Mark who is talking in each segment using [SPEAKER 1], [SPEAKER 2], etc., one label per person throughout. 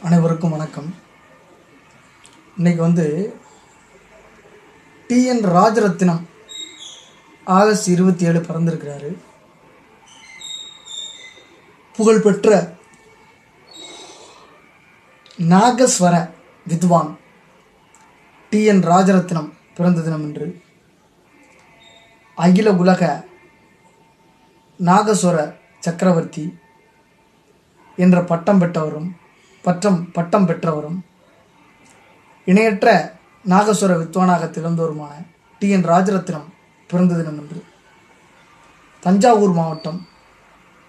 [SPEAKER 1] அனைவருக்கும் வணக்கம். இன்னைக்கு டிஎன் ராஜரத்தினம் ஆகஸ்ட் 27 பிறந்திருக்கிறாரு. புகழ்பெற்ற நாகஸ்வர வித்வான் டிஎன் ராஜரத்தினம் பிறந்த தினம் என்று அகில உலக நாகஸ்வர சக்கரவர்த்தி என்ற பட்டம் பெற்றவரும் இணையற்ற நாகஸ்வர வித்வானாக திகழ்ந்தோருமான டிஎன் ராஜரத்தினம் பிறந்த தினம் என்று தஞ்சாவூர் மாவட்டம்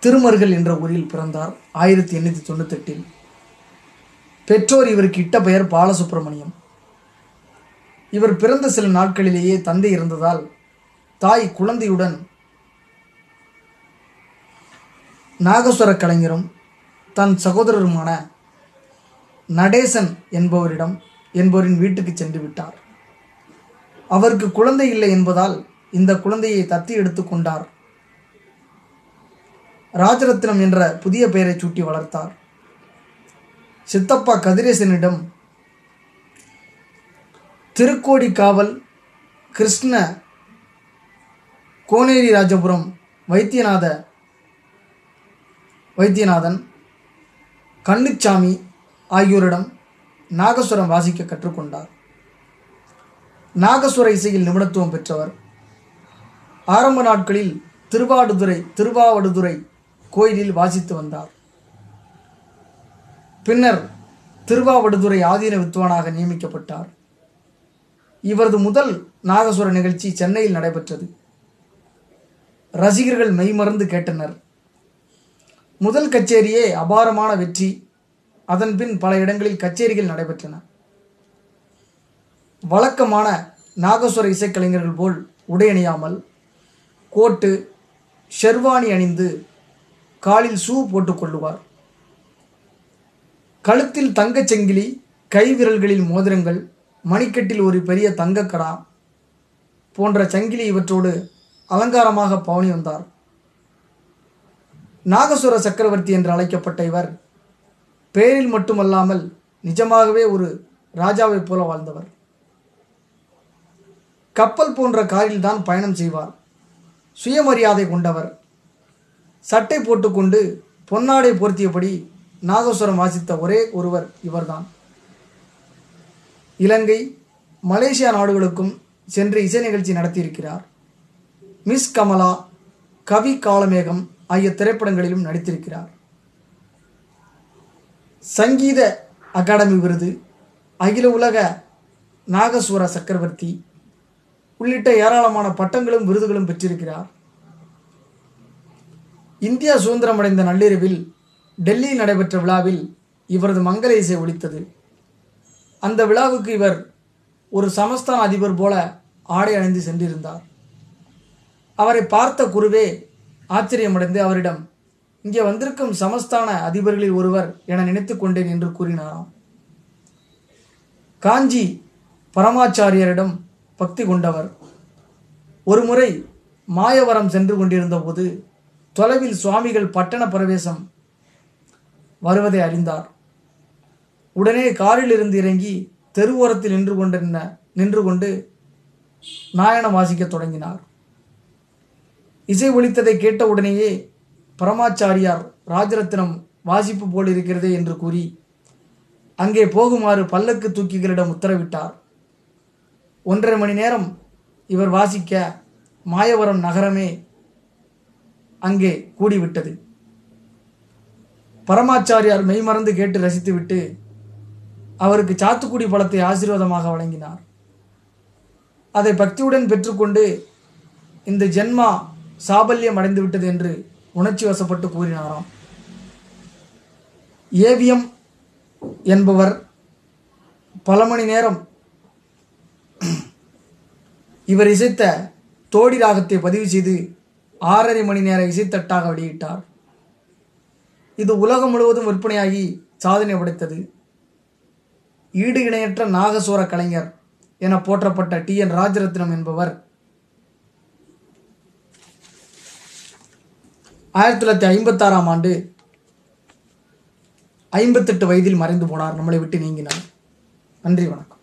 [SPEAKER 1] திருமருகல் என்ற ஊரில் பிறந்தார். 1898. பெற்றோர் இவருக்கு இட்ட பெயர் பாலசுப்பிரமணியம். இவர் பிறந்த சில நாட்களிலேயே தந்தை இருந்ததால் தாய் குழந்தையுடன் நாகஸ்வர கலைஞரும் தன் சகோதரருமான நடேசன் என்பவரின் வீட்டுக்கு சென்று விட்டார். அவருக்கு குழந்தை இல்லை என்பதால் இந்த குழந்தையை தத்தி எடுத்துக்கொண்டார். ராஜரத்தினம் என்ற புதிய பெயரை சூட்டி வளர்த்தார். சித்தப்பா கதிரேசனிடம் திருக்கோடிக்காவல் கிருஷ்ண கோனேரி ராஜபுரம் வைத்தியநாதன் கண்ணுச்சாமி ஆகியோரிடம் நாகஸ்வரம் வாசிக்க கற்றுக்கொண்டார். நாகஸ்வர இசையில் நிபுணத்துவம் பெற்றவர். ஆரம்ப நாட்களில் திருவாவடுதுறை கோயிலில் வாசித்து வந்தார். பின்னர் திருவாவடுதுறை ஆதீன வித்வானாக நியமிக்கப்பட்டார். இவரது முதல் நாகஸ்வர நிகழ்ச்சி சென்னையில் நடைபெற்றது. ரசிகர்கள் மெய்மறந்து கேட்டனர். முதல் கச்சேரியே அபாரமான வெற்றி. அதன் பின் பல இடங்களில் கச்சேரிகள் நடைபெற்றன. வழக்கமான நாகஸ்வர இசைக்கலைஞர்கள் போல் உடையணியாமல் கோட்டு ஷெர்வானி அணிந்து காலில் ஷூ போட்டுக் கொள்ளுவார். கழுத்தில் தங்கச் செங்கிலி, கை விரல்களில் மோதிரங்கள், மணிக்கட்டில் ஒரு பெரிய தங்கக்கடா போன்ற சங்கிலி இவற்றோடு அலங்காரமாக பவனி வந்தார். நாகஸ்வர சக்கரவர்த்தி என்று அழைக்கப்பட்ட இவர் பெயரில் மட்டுமல்லாமல் நிஜமாகவே ஒரு ராஜாவைப் போல வாழ்ந்தவர். கப்பல் போன்ற காரில் தான் பயணம் செய்வார். சுயமரியாதை கொண்டவர். சட்டை போட்டுக்கொண்டு பொன்னாடை போர்த்தியபடி நாகஸ்வரம் வாசித்த ஒரே ஒருவர் இவர்தான். இலங்கை, மலேசியா நாடுகளுக்கும் சென்று இசை நிகழ்ச்சி நடத்தியிருக்கிறார். மிஸ் கமலா, கவி காலமேகம் ஆகிய திரைப்படங்களிலும் நடித்திருக்கிறார். சங்கீத அகாடமி விருது, அகில உலக நாகஸ்வர சக்கரவர்த்தி உள்ளிட்ட ஏராளமான பட்டங்களும் விருதுகளும் பெற்றிருக்கிறார். இந்தியா சுதந்திரமடைந்த நள்ளிரவில் டெல்லியில் நடைபெற்ற விழாவில் இவரது மங்கள இசை ஒலித்தது. அந்த விழாவுக்கு இவர் ஒரு சமஸ்தான அதிபர் போல ஆடை அணிந்து சென்றிருந்தார். அவரை பார்த்த குருவே ஆச்சரியமடைந்து அவரிடம், இங்கே வந்திருக்கும் சமஸ்தான அதிபர்களில் ஒருவர் என நினைத்து கொண்டேன் என்று கூறினாராம். காஞ்சி பரமாச்சாரியரிடம் பக்தி கொண்டவர். ஒருமுறை மாயவரம் சென்று கொண்டிருந்த போது தொலைவில் சுவாமிகள் பட்டண பிரவேசம் வருவதை அறிந்தார். உடனே காரில் இருந்து இறங்கி தெருவோரத்தில் நின்று கொண்டு நாயனம் வாசிக்க தொடங்கினார். இசை ஒலித்ததை கேட்ட உடனேயே பரமாச்சாரியார் ராஜரத்தினம் வாசிப்பு போல் இருக்கிறதே என்று கூறி அங்கே போகுமாறு பல்லக்கு தூக்கிகளிடம் உத்தரவிட்டார். 1.5 மணி நேரம் இவர் வாசிக்க மாயவரம் நகரமே அங்கே கூடிவிட்டது. பரமாச்சாரியார் மெய்மறந்து கேட்டு ரசித்துவிட்டு அவருக்கு சாத்துக்குடி பழத்தை ஆசீர்வாதமாக வழங்கினார். அதை பக்தியுடன் பெற்றுக்கொண்டு இந்த ஜென்மா சாபல்யம் அடைந்து விட்டது என்று உணர்ச்சி வசப்பட்டு கூறினாராம். ஏவிஎம் என்பவர் பல மணி நேரம் இவர் இசைத்த தோடி ராகத்தை பதிவு செய்து 6.5 மணி நேர இசைத்தட்டாக வெளியிட்டார். இது உலகம் முழுவதும் விற்பனையாகி சாதனை படைத்தது. ஈடு இணையற்ற நாகஸ்வர கலைஞர் என போற்றப்பட்ட டிஎன் ராஜரத்தினம் என்பவர் 1956 ஆண்டு 58 வயதில் மறைந்து போனார், நம்மளை விட்டு நீங்கினார். நன்றி, வணக்கம்.